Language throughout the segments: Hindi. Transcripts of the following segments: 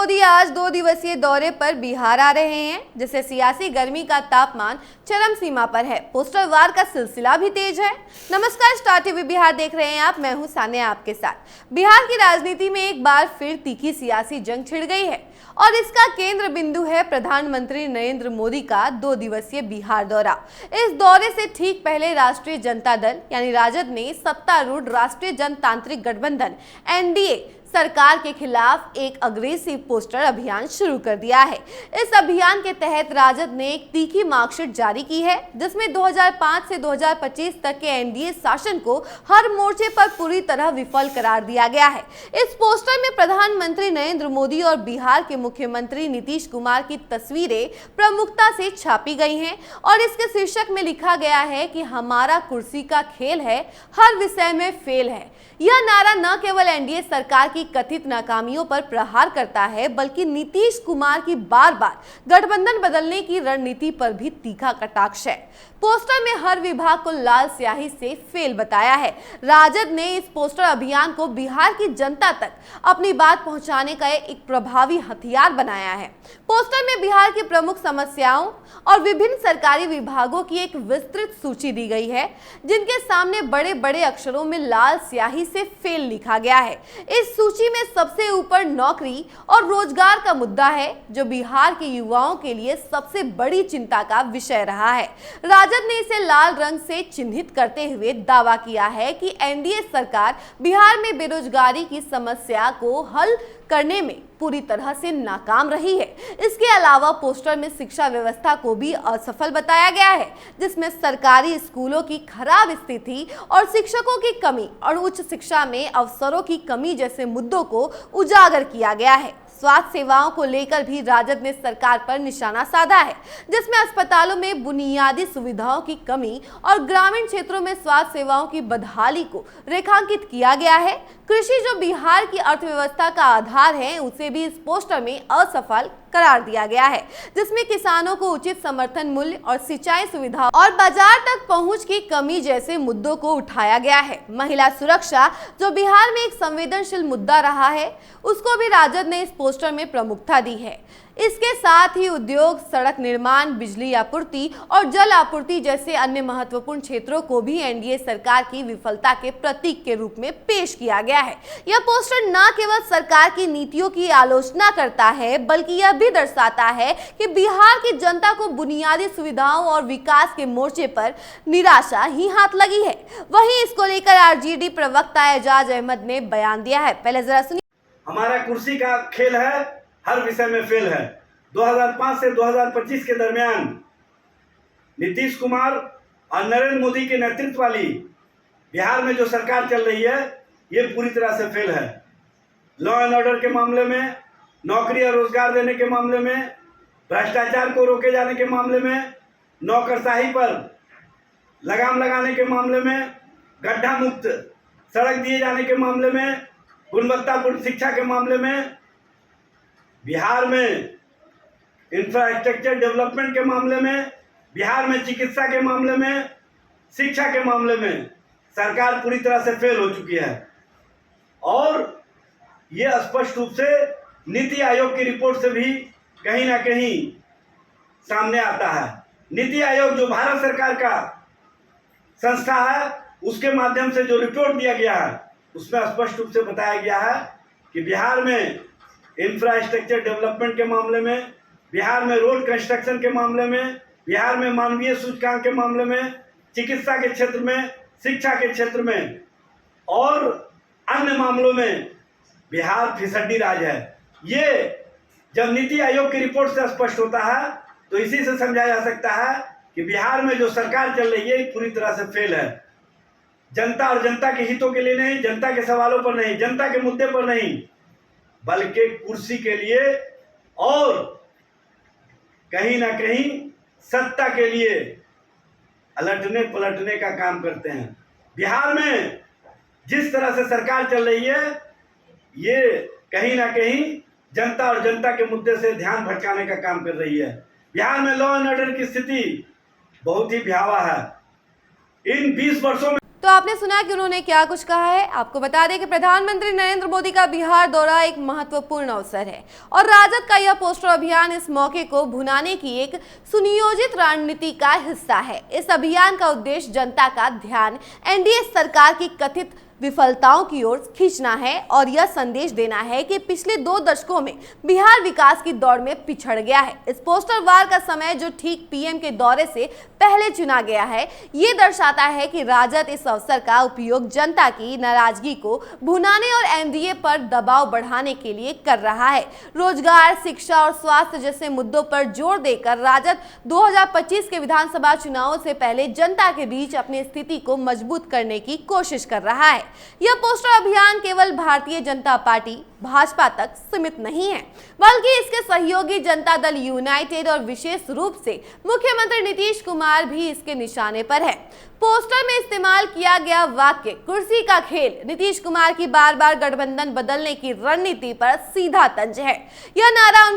मोदी आज 2 दिवसीय दौरे पर बिहार आ रहे हैं, जिससे सियासी गर्मी का तापमान चरम सीमा पर है। पोस्टर वार का सिलसिला भी तेज है। नमस्कार, स्टार टीवी बिहार देख रहे हैं आप। मैं हूं सान्या आपके साथ। बिहार की राजनीति में एक बार फिर तीखी सियासी जंग छिड़ गई है और इसका केंद्र बिंदु है प्रधानमंत्री नरेंद्र मोदी का 2 दिवसीय बिहार दौरा। इस दौरे से ठीक पहले राष्ट्रीय जनता दल यानी राजद ने सत्तारूढ़ राष्ट्रीय जनतांत्रिक गठबंधन एनडीए सरकार के खिलाफ एक अग्रेसिव पोस्टर अभियान शुरू कर दिया है। इस अभियान के तहत राजद ने एक तीखी मार्कशीट जारी की है, जिसमें 2005 से 2025 तक के एनडीए शासन को हर मोर्चे पर पूरी तरह विफल करार दिया गया है। इस पोस्टर में प्रधानमंत्री नरेंद्र मोदी और बिहार के मुख्यमंत्री नीतीश कुमार की तस्वीरें प्रमुखता से छापी गई हैं और इसके शीर्षक में लिखा गया है कि हमारा कुर्सी का खेल है, हर विषय में फेल है। यह नारा न केवल एनडीए सरकार की कथित नाकामियों पर प्रहार करता है, बल्कि नीतीश कुमार की बार बार गठबंधन बदलने की रणनीति पर भी तीखा कटाक्ष है। पोस्टर में हर विभाग को लाल स्याही से फेल बताया है। राजद ने इस पोस्टर अभियान को बिहार की जनता तक अपनी बात पहुंचाने का एक प्रभावी हथियार बनाया है। पोस्टर में बिहार की प्रमुख समस्याओं और विभिन्न सरकारी विभागों की एक विस्तृत सूची दी गई है, जिनके सामने बड़े बड़े अक्षरों में लाल स्याही से फेल लिखा गया है। इस सूची में सबसे ऊपर नौकरी और रोजगार का मुद्दा है, जो बिहार के युवाओं के लिए सबसे बड़ी चिंता का विषय रहा है। राजद ने इसे लाल रंग से चिन्हित करते हुए दावा किया है कि एनडीए सरकार बिहार में बेरोजगारी की समस्या को हल करने में पूरी तरह से नाकाम रही है। इसके अलावा पोस्टर में शिक्षा व्यवस्था को भी असफल बताया गया है, जिसमें सरकारी स्कूलों की खराब स्थिति और शिक्षकों की कमी और उच्च शिक्षा में अवसरों की कमी जैसे मुद्दों को उजागर किया गया है। स्वास्थ्य सेवाओं को लेकर भी राजद ने सरकार पर निशाना साधा है, जिसमें अस्पतालों में बुनियादी सुविधाओं की कमी और ग्रामीण क्षेत्रों में स्वास्थ्य सेवाओं की बदहाली को रेखांकित किया गया है। कृषि, जो बिहार की अर्थव्यवस्था का आधार है, उसे भी इस पोस्टर में असफल करार दिया गया है, जिसमें किसानों को उचित समर्थन मूल्य और सिंचाई सुविधा और बाजार तक पहुंच की कमी जैसे मुद्दों को उठाया गया है। महिला सुरक्षा, जो बिहार में एक संवेदनशील मुद्दा रहा है, उसको भी राजद ने इस पोस्टर में प्रमुखता दी है। इसके साथ ही उद्योग, सड़क निर्माण, बिजली आपूर्ति और जल आपूर्ति जैसे अन्य महत्वपूर्ण क्षेत्रों को भी एनडीए सरकार की विफलता के प्रतीक के रूप में पेश किया गया है। यह पोस्टर न केवल सरकार की नीतियों की आलोचना करता है, बल्कि यह भी दर्शाता है कि बिहार की जनता को बुनियादी सुविधाओं और विकास के मोर्चे पर निराशा ही हाथ लगी है। वहीं इसको लेकर आरजेडी प्रवक्ता एजाज अहमद ने बयान दिया है। पहले जरा सुनिए। हमारा कुर्सी का खेल है, हर विषय में फेल है। 2005 से 2025 के दरमियान नीतीश कुमार और नरेंद्र मोदी के नेतृत्व वाली बिहार में जो सरकार चल रही है, ये पूरी तरह से फेल है। लॉ एंड ऑर्डर के मामले में, नौकरी और रोजगार देने के मामले में, भ्रष्टाचार को रोके जाने के मामले में, नौकरशाही पर लगाम लगाने के मामले में, गड्ढा मुक्त सड़क दिए जाने के मामले में, गुणवत्तापूर्ण शिक्षा के मामले में, बिहार में इंफ्रास्ट्रक्चर डेवलपमेंट के मामले में, बिहार में चिकित्सा के मामले में, शिक्षा के मामले में सरकार पूरी तरह से फेल हो चुकी है। और ये स्पष्ट रूप से नीति आयोग की रिपोर्ट से भी कहीं ना कहीं सामने आता है। नीति आयोग जो भारत सरकार का संस्था है, उसके माध्यम से जो रिपोर्ट दिया गया है, उसमें स्पष्ट रूप से बताया गया है कि बिहार में इंफ्रास्ट्रक्चर डेवलपमेंट के मामले में, बिहार में रोड कंस्ट्रक्शन के मामले में, बिहार में मानवीय सूचकांक के मामले में, चिकित्सा के क्षेत्र में, शिक्षा के क्षेत्र में और अन्य मामलों में बिहार फिसड्डी राज है। ये जब नीति आयोग की रिपोर्ट से स्पष्ट होता है, तो इसी से समझा जा सकता है कि बिहार में जो सरकार चल रही है, पूरी तरह से फेल है। जनता और जनता के हितों के लिए नहीं, जनता के सवालों पर नहीं, जनता के मुद्दे पर नहीं, बल्कि कुर्सी के लिए और कहीं ना कहीं सत्ता के लिए अलटने पलटने का काम करते हैं। बिहार में जिस तरह से सरकार चल रही है, ये कहीं ना कहीं जनता और जनता के मुद्दे से ध्यान भटकाने का काम कर रही है। बिहार में लॉ एंड ऑर्डर की स्थिति बहुत ही भयावह है। इन 20 वर्षों में तो आपने सुना कि उन्होंने क्या कुछ कहा है। आपको बता दें कि प्रधानमंत्री नरेंद्र मोदी का बिहार दौरा एक महत्वपूर्ण अवसर है और राजद का यह पोस्टर अभियान इस मौके को भुनाने की एक सुनियोजित रणनीति का हिस्सा है। इस अभियान का उद्देश्य जनता का ध्यान एनडीए सरकार की कथित विफलताओं की ओर खींचना है और यह संदेश देना है कि पिछले 2 दशकों में बिहार विकास की दौड़ में पिछड़ गया है। इस पोस्टर वार का समय जो ठीक पीएम के दौरे से पहले चुना गया है, ये दर्शाता है कि राजद इस अवसर का उपयोग जनता की नाराजगी को भुनाने और एनडीए पर दबाव बढ़ाने के लिए कर रहा है। रोजगार, शिक्षा और स्वास्थ्य जैसे मुद्दों पर जोर देकर राजद 2025 के विधानसभा चुनावों से पहले जनता के बीच अपनी स्थिति को मजबूत करने की कोशिश कर रहा है। यह पोस्टर अभियान केवल भारतीय जनता पार्टी भाजपा तक सीमित नहीं है, बल्कि इसके सहयोगी जनता दल यूनाइटेड और विशेष रूप से मुख्यमंत्री नीतीश कुमार भी इसके निशाने पर है। पोस्टर में इस्तेमाल किया गया वाक्य कुर्सी का खेल नीतीश कुमार की बार बार गठबंधन बदलने की रणनीति पर सीधा तंज है। यह नारा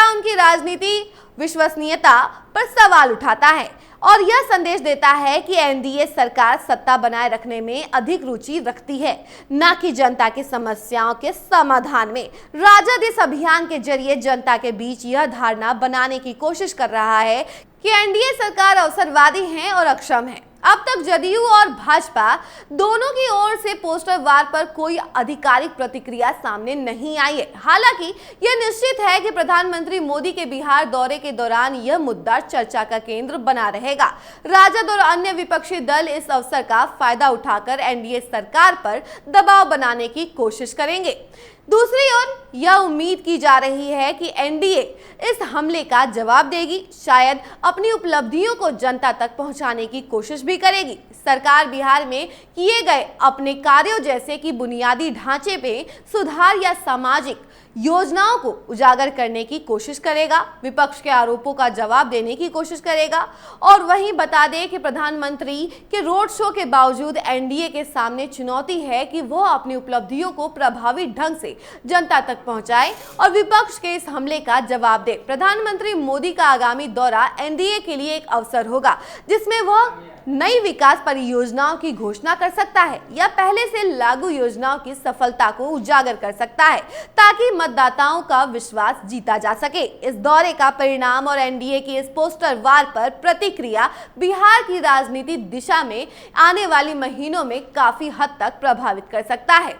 उनकी राजनीति विश्वसनीयता पर सवाल उठाता है और यह संदेश देता है कि एनडीए सरकार सत्ता बनाए रखने में अधिक रुचि रखती है, न कि जनता की समस्याओं के समाधान में। राजद इस अभियान के जरिए जनता के बीच यह धारणा बनाने की कोशिश कर रहा है कि एनडीए सरकार अवसरवादी है और अक्षम है। अब तक जदयू और भाजपा दोनों की ओर से पोस्टर वार पर कोई आधिकारिक प्रतिक्रिया सामने नहीं आई है। हालांकि यह निश्चित है कि प्रधानमंत्री मोदी के बिहार दौरे के दौरान यह मुद्दा चर्चा का केंद्र बना रहेगा। राजद और अन्य विपक्षी दल इस अवसर का फायदा उठाकर एनडीए सरकार पर दबाव बनाने की कोशिश करेंगे। दूसरी ओर यह उम्मीद की जा रही है कि एनडीए इस हमले का जवाब देगी, शायद अपनी उपलब्धियों को जनता तक पहुंचाने की कोशिश भी करेगी। सरकार बिहार में किए गए अपने कार्यों जैसे कि बुनियादी ढांचे पे सुधार या सामाजिक योजनाओं को उजागर करने की कोशिश करेगा, विपक्ष के आरोपों का जवाब देने की कोशिश करेगा। और वहीं बता दें कि प्रधानमंत्री के रोड शो के बावजूद एनडीए के सामने चुनौती है कि वह अपनी उपलब्धियों को प्रभावी ढंग से जनता तक पहुंचाए और विपक्ष के इस हमले का जवाब दे। प्रधानमंत्री मोदी का आगामी दौरा एनडीए के लिए एक अवसर होगा जिसमें वह नई विकास परियोजनाओं की घोषणा कर सकता है या पहले से लागू योजनाओं की सफलता को उजागर कर सकता है, ताकि मतदाताओं का विश्वास जीता जा सके। इस दौरे का परिणाम और एनडीए की इस पोस्टर वार पर प्रतिक्रिया बिहार की राजनीति दिशा में आने वाली महीनों में काफी हद तक प्रभावित कर सकता है।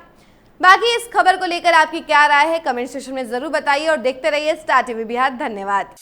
बाकी इस खबर को लेकर आपकी क्या राय है, कमेंट सेक्शन में जरूर बताइए और देखते रहिए स्टार टीवी बिहार। धन्यवाद।